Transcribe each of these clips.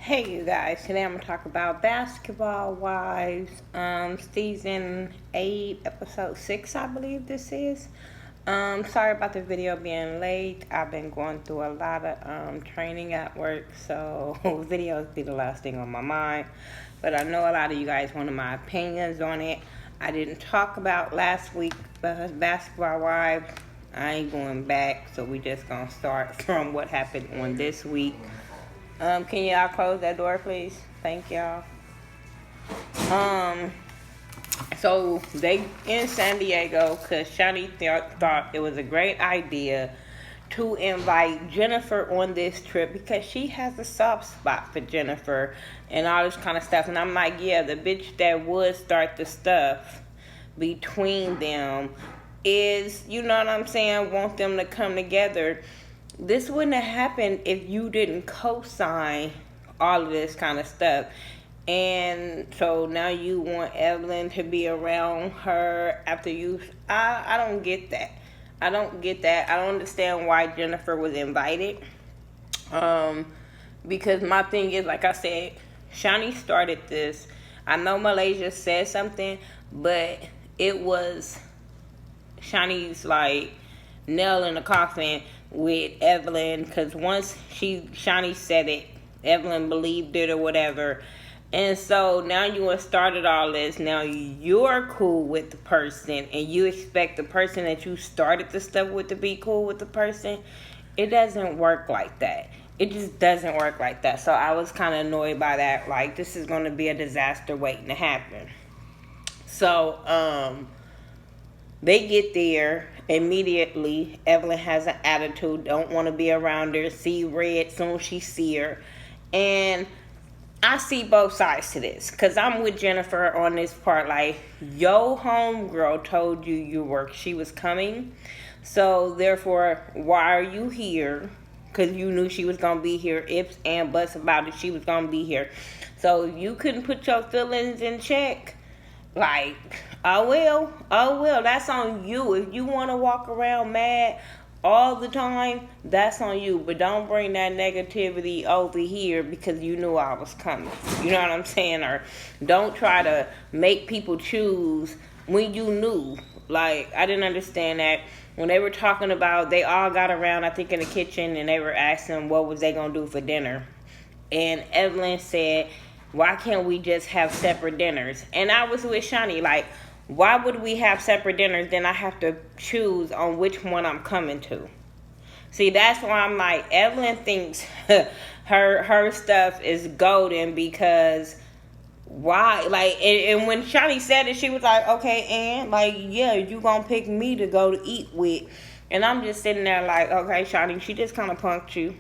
Hey you guys, today I'm gonna talk about Basketball Wives, season 8, episode 6, I believe this is. Sorry about the video being late. I've been going through a lot of training at work, so videos be the last thing on my mind. But I know a lot of you guys wanted my opinions on it. I didn't talk about last week Basketball Wives. I ain't going back, so we just gonna start from what happened on this week. Can y'all close that door, please? Thank y'all. So they in San Diego because Shani thought it was a great idea to invite Jennifer on this trip because she has a soft spot for Jennifer and all this kind of stuff. And I'm like, yeah, the bitch that would start the stuff between them is, you know what I'm saying, want them to come together. This wouldn't have happened if you didn't co-sign all of this kind of stuff. And so now you want Evelyn to be around her after you. I don't get that. I don't understand why Jennifer was invited. Because my thing is, like I said, Shani started this. I know Malaysia said something, but it was Shani's like nail in the coffin with Evelyn, because once Shani said it, Evelyn believed it or whatever. And so now you have started all this. Now you're cool with the person and you expect the person that you started the stuff with to be cool with the person. It doesn't work like that. It just doesn't work like that. So I was kind of annoyed by that. Like, this is going to be a disaster waiting to happen. So, they get there immediately. Evelyn has an attitude, don't want to be around her, see red soon as she see her. And I see both sides to this, because I'm with Jennifer on this part. Like, yo homegirl told you she was coming, so therefore why are you here? Because you knew she was going to be here, ifs and buts about it, she was going to be here. So you couldn't put your feelings in check. Like, oh well, that's on you. If you want to walk around mad all the time, that's on you. But don't bring that negativity over here because you knew I was coming. You know what I'm saying? Or don't try to make people choose when you knew. Like, I didn't understand that. When they were talking about, they all got around, I think, in the kitchen, and they were asking what was they going to do for dinner. And Evelyn said, why can't we just have separate dinners? And I was with Shani, like, why would we have separate dinners? Then I have to choose on which one I'm coming to. See, that's why I'm like, Evelyn thinks her stuff is golden because why? Like, and when Shani said it, she was like, okay, and like, yeah, you gonna pick me to go to eat with. And I'm just sitting there like, okay, Shani, she just kind of punked you.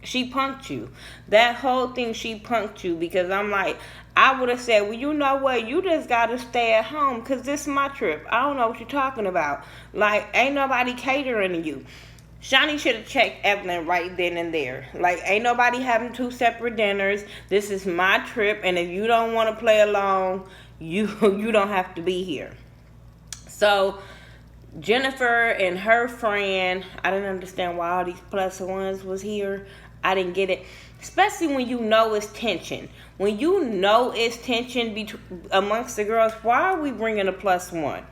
She punked you. That whole thing, she punked you, because I'm like, I would have said, well, you know what? You just got to stay at home because this is my trip. I don't know what you're talking about. Like, ain't nobody catering to you. Shani should have checked Evelyn right then and there. Like, ain't nobody having two separate dinners. This is my trip, and if you don't want to play along, you don't have to be here. So Jennifer and her friend, I didn't understand why all these plus ones was here. I didn't get it. Especially when you know it's tension. When you know it's tension amongst the girls, why are we bringing a plus one?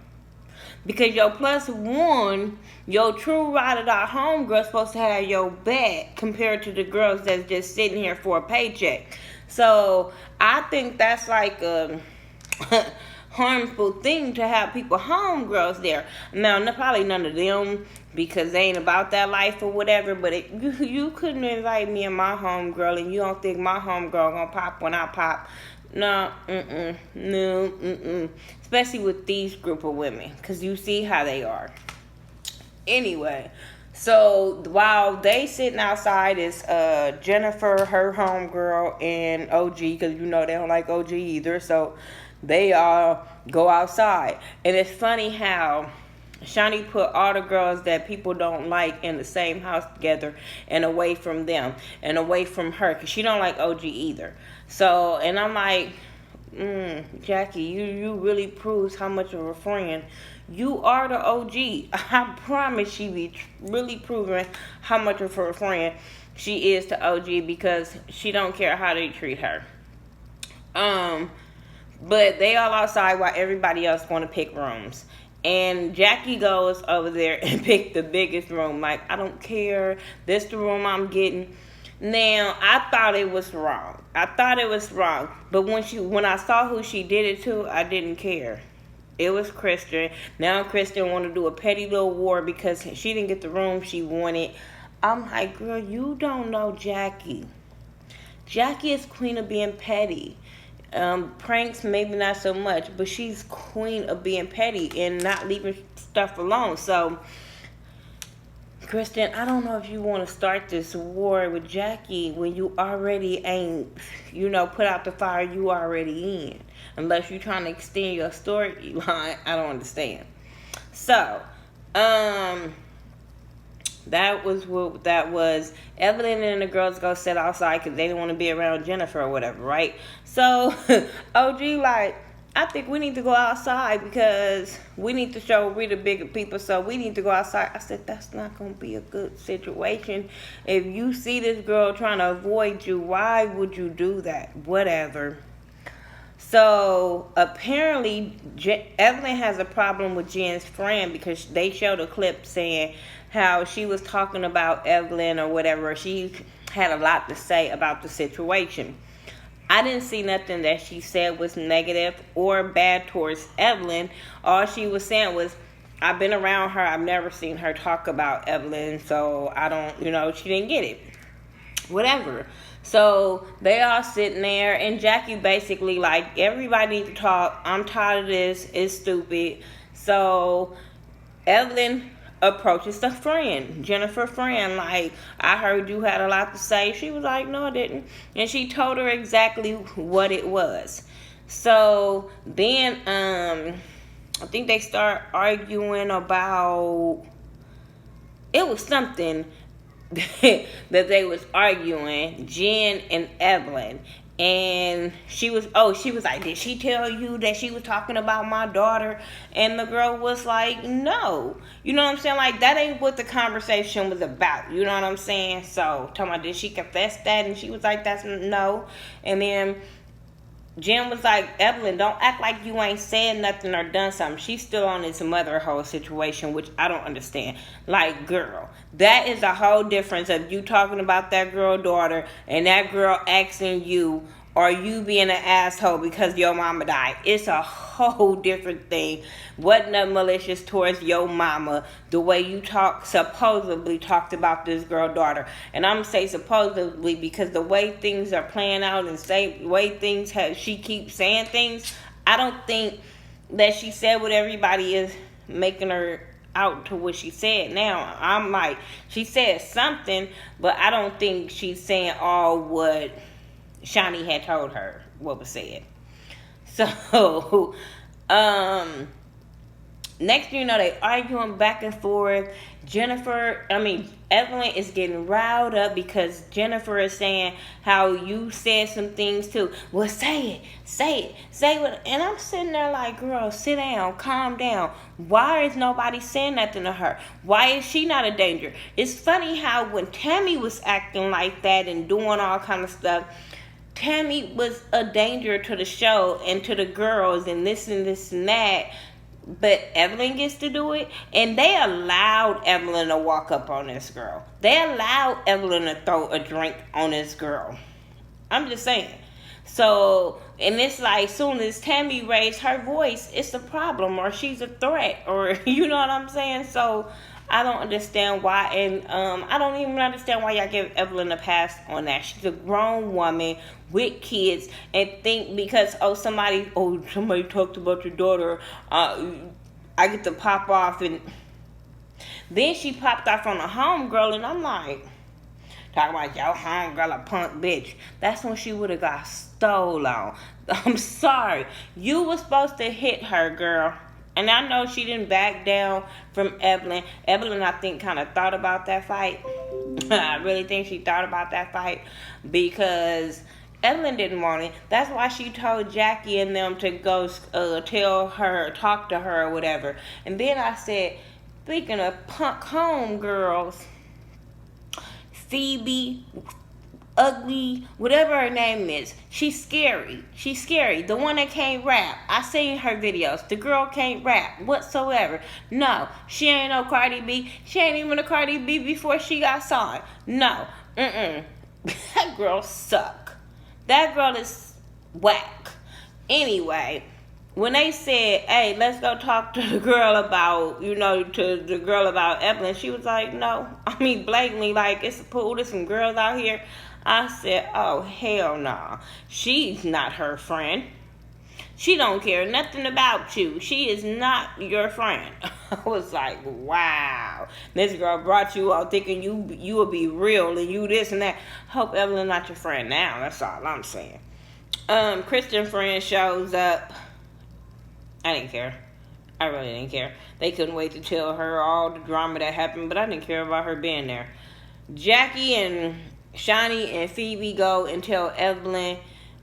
Because your plus one, your true ride or die homegirl, supposed to have your back compared to the girls that's just sitting here for a paycheck. So I think that's like a harmful thing to have people homegirls there. Now, probably none of them, because they ain't about that life or whatever, but you couldn't invite me and my homegirl, and you don't think my homegirl gonna pop when I pop. No, no. Especially with these group of women, because you see how they are. Anyway, so while they sitting outside is Jennifer, her homegirl, and OG, because you know they don't like OG either, so they all go outside. And it's funny how Shani put all the girls that people don't like in the same house together and away from them and away from her, because she don't like OG either. So, and I'm like, Jackie, you really proves how much of a friend you are to OG. I promise she be really proving how much of her friend. she is to OG because she don't care how they treat her. But they all outside while everybody else want to pick rooms. And Jackie goes over there and pick the biggest room. Like, I don't care. This the room I'm getting. Now, I thought it was wrong. But when I saw who she did it to, I didn't care. It was Kristen. Now Kristen want to do a petty little war because she didn't get the room she wanted. I'm like, girl, you don't know Jackie. Jackie is queen of being petty. Pranks, maybe not so much, but she's queen of being petty and not leaving stuff alone. So, Kristen, I don't know if you want to start this war with Jackie when you already ain't, put out the fire you already in. Unless you're trying to extend your storyline, I don't understand. So, that was what that was. Evelyn and the girls go sit outside because they didn't want to be around Jennifer or whatever, right? So, OG like, I think we need to go outside because we need to show we the bigger people, so we need to go outside. I said, that's not going to be a good situation. If you see this girl trying to avoid you, why would you do that? Whatever. So, apparently, Evelyn has a problem with Jen's friend because they showed a clip saying how she was talking about Evelyn or whatever. She had a lot to say about the situation. I didn't see nothing that she said was negative or bad towards Evelyn. All she was saying was, I've been around her. I've never seen her talk about Evelyn, so I don't, she didn't get it. Whatever. So they all sitting there, and Jackie basically like, everybody need to talk. I'm tired of this. It's stupid. So Evelyn approaches the friend, Jennifer friend, like, I heard you had a lot to say. She was like, no, I didn't. And she told her exactly what it was. So then I think they start arguing about, it was something that they was arguing, Jen and Evelyn. And she was like, did she tell you that she was talking about my daughter? And the girl was like, no. You know what I'm saying? Like, that ain't what the conversation was about. You know what I'm saying? So, talking about, did she confess that? And she was like, that's no. And then Jen was like, Evelyn, don't act like you ain't said nothing or done something. She's still on this mother hoe situation, which I don't understand. Like, girl, that is a whole difference of you talking about that girl daughter and that girl asking you, or you being an asshole because your mama died. It's a whole different thing. Wasn't that malicious towards your mama the way you supposedly talked about this girl daughter. And I'm going to say supposedly because the way things are playing out and the way things she keeps saying things, I don't think that she said what everybody is making her out to what she said. Now, I'm like, she said something, but I don't think she's saying all what Shani had told her what was said. So, next thing you know, they arguing back and forth. Evelyn is getting riled up because Jennifer is saying how you said some things too. Well, say it. And I'm sitting there like, girl, sit down, calm down. Why is nobody saying nothing to her? Why is she not a danger? It's funny how when Tammy was acting like that and doing all kind of stuff, Tammy was a danger to the show and to the girls and this and that. But Evelyn gets to do it. And they allowed Evelyn to walk up on this girl. They allowed Evelyn to throw a drink on this girl. I'm just saying. So, and it's like, soon as Tammy raised her voice, it's a problem. Or she's a threat. Or, you know what I'm saying? So, I don't understand why, and I don't even understand why y'all give Evelyn a pass on that. She's a grown woman with kids, and think because somebody talked about your daughter, I get to pop off. And then she popped off on a homegirl, and I'm like, talking about your homegirl, a punk bitch. That's when she would have got stole on. I'm sorry, you were supposed to hit her, girl. And I know she didn't back down from Evelyn. Evelyn, I think, kind of thought about that fight. I really think she thought about that fight because Evelyn didn't want it. That's why she told Jackie and them to go talk to her or whatever. And then I said, speaking of punk home girls, Phoebe, ugly, whatever her name is. She's scary. She's scary. The one that can't rap. I seen her videos. The girl can't rap whatsoever. No, she ain't no Cardi B. She ain't even a Cardi B before she got signed. No. That girl suck. That girl is whack. Anyway, when they said, hey, let's go talk to the girl about, Evelyn, she was like, no. I mean, blatantly, like, it's a pool, there's some girls out here. I said, oh, hell no. She's not her friend. She don't care nothing about you. She is not your friend. I was like, wow. This girl brought you out thinking you will be real and you this and that. Hope Evelyn not your friend now. That's all I'm saying. Christian friend shows up. I didn't care. I really didn't care. They couldn't wait to tell her all the drama that happened, but I didn't care about her being there. Jackie and Shani and Phoebe go and tell Evelyn.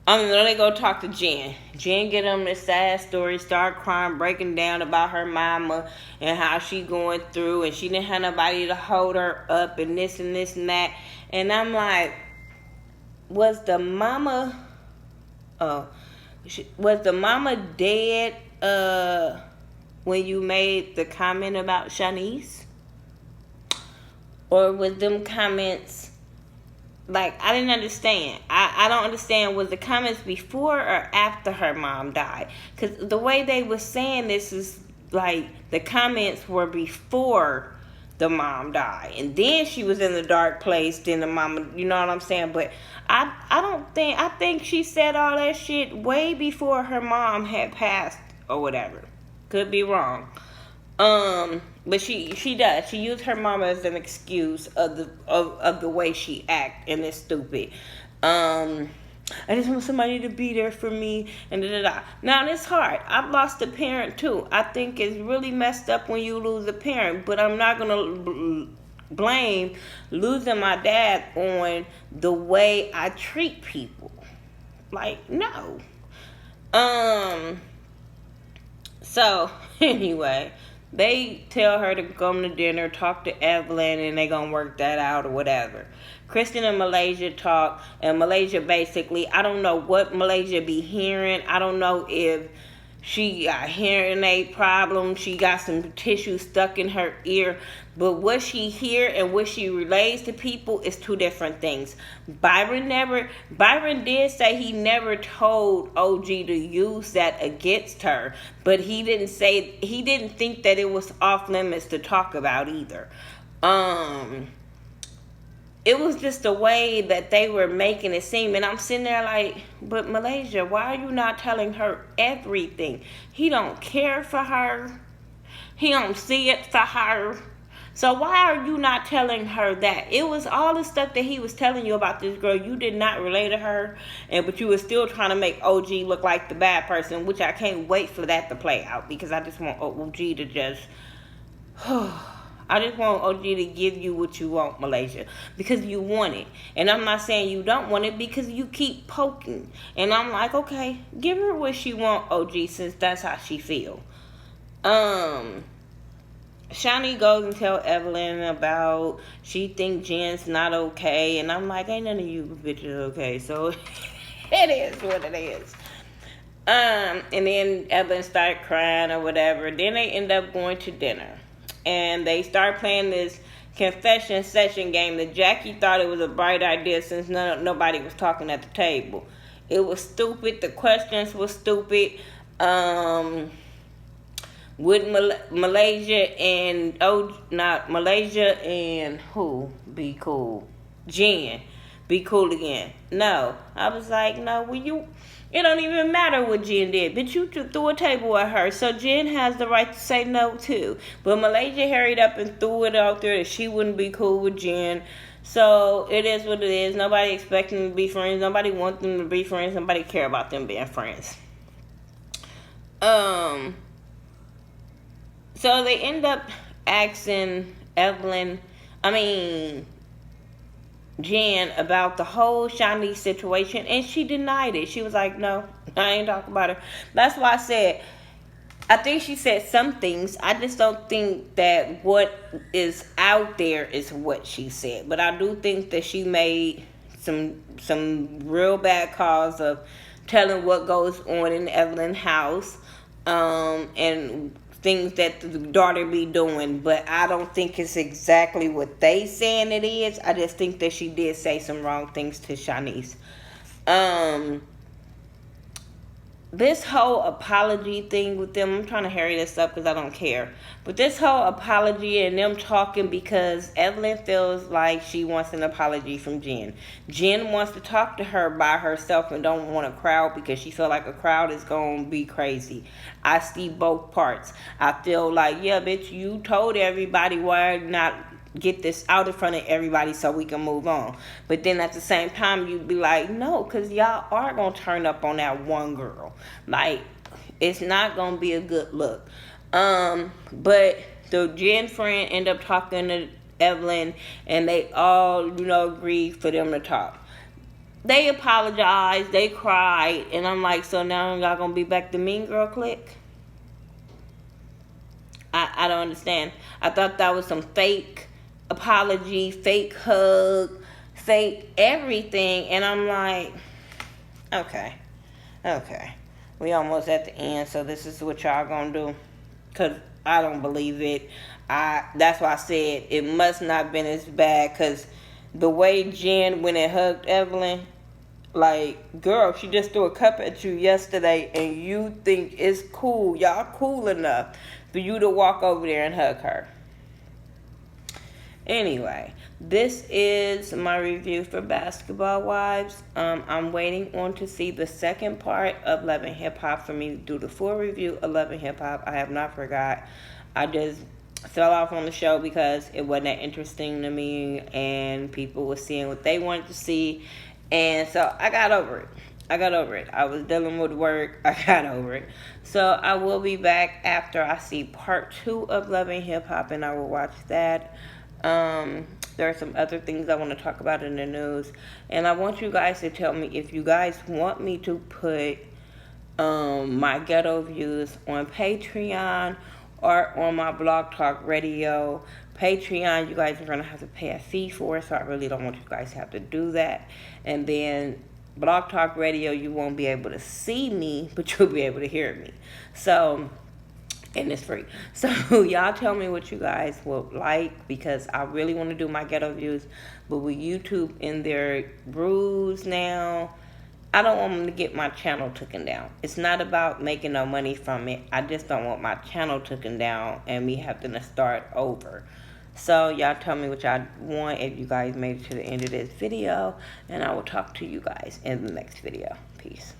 They go talk to Jen. Jen get them this sad story, start crying, breaking down about her mama and how she going through, and she didn't have nobody to hold her up and this and this and that. And I'm like, was the mama dead when you made the comment about Shanice? Or was them comments, like, I didn't understand. I don't understand, was the comments before or after her mom died? Because the way they were saying this is like the comments were before the mom died. And then she was in the dark place, then the mama, you know what I'm saying? But I think she said all that shit way before her mom had passed or whatever. Could be wrong. But she does. She used her mama as an excuse of the way she act, and it's stupid. I just want somebody to be there for me, and da-da-da. Now, it's hard. I've lost a parent, too. I think it's really messed up when you lose a parent, but I'm not going to blame losing my dad on the way I treat people. Like, no. So, anyway, they tell her to come to dinner, talk to Evelyn, and they gonna work that out or whatever. Kristen and Malaysia talk, and Malaysia basically, I don't know what Malaysia be hearing. I don't know if she got hearing aid problems. She got some tissue stuck in her ear. But what she hear and what she relays to people is two different things. Byron did say he never told OG to use that against her. But he didn't think that it was off limits to talk about either. It was just the way that they were making it seem. And I'm sitting there like, but Malaysia, why are you not telling her everything? He don't care for her. He don't see it for her. So why are you not telling her that? It was all the stuff that he was telling you about this girl. You did not relate to her. But you were still trying to make OG look like the bad person, which I can't wait for that to play out. Because I just want OG to just... I just want OG to give you what you want, Malaysia, because you want it. And I'm not saying you don't want it because you keep poking. And I'm like, okay, give her what she want, OG, since that's how she feel. Shani goes and tell Evelyn about she think Jen's not okay. And I'm like, ain't none of you bitches okay. So it is what it is. And then Evelyn started crying or whatever. Then they end up going to dinner. And they start playing this confession session game that Jackie thought it was a bright idea since nobody was talking at the table. It was stupid. The questions were stupid. Would Malaysia and who be cool? Jen be cool again? No. I was like, no, it don't even matter what Jen did. But you threw a table at her. So Jen has the right to say no too. But Malaysia hurried up and threw it out there that she wouldn't be cool with Jen. So it is what it is. Nobody expecting them to be friends. Nobody wants them to be friends. Nobody care about them being friends. So they end up asking Jen about the whole Shani situation, and she denied it. She was like, no, I ain't talking about her. That's why I said, I think she said some things. I just don't think that what is out there is what she said. But I do think that she made some real bad calls of telling what goes on in Evelyn's house, and things that the daughter be doing. But I don't think it's exactly what they saying it is. I just think that she did say some wrong things to Shanice. Um, this whole apology thing with them, I'm trying to hurry this up because I don't care. But this whole apology and them talking because Evelyn feels like she wants an apology from Jen. Jen wants to talk to her by herself and don't want a crowd because she feel like a crowd is going to be crazy. I see both parts. I feel like, yeah, bitch, you told everybody why not get this out in front of everybody so we can move on. But then at the same time, you'd be like, no, because y'all are going to turn up on that one girl. Like, it's not going to be a good look. But the Jen friend ended up talking to Evelyn, and they all, agreed for them to talk. They apologized, they cried, and I'm like, so now y'all going to be back to Mean Girl clique? I don't understand. I thought that was some fake apology, fake hug, fake everything, and I'm like, okay, we almost at the end, so this is what y'all gonna do, because I don't believe it. That's why I said it must not been as bad, because the way Jen went and hugged Evelyn, like, girl, she just threw a cup at you yesterday, and you think it's cool, y'all cool enough for you to walk over there and hug her. Anyway, this is my review for Basketball Wives. I'm waiting on to see the second part of Love and Hip Hop for me to do the full review of Love and Hip Hop. I have not forgot. I just fell off on the show because it wasn't that interesting to me and people were seeing what they wanted to see. And so I got over it. I was dealing with work. I got over it. So I will be back after I see part 2 of Love and Hip Hop, and I will watch that. There are some other things I want to talk about in the news, and I want you guys to tell me if you guys want me to put my ghetto views on Patreon or on my Blog Talk Radio. Patreon, you guys are going to have to pay a fee for, so I really don't want you guys to have to do that. And then Blog Talk Radio, you won't be able to see me, but you'll be able to hear me. So, and it's free. So y'all tell me what you guys would like, because I really want to do my ghetto views. But with YouTube in their rules now, I don't want them to get my channel taken down. It's not about making no money from it. I just don't want my channel taken down and me having to start over. So y'all tell me what y'all want if you guys made it to the end of this video, and I will talk to you guys in the next video. Peace.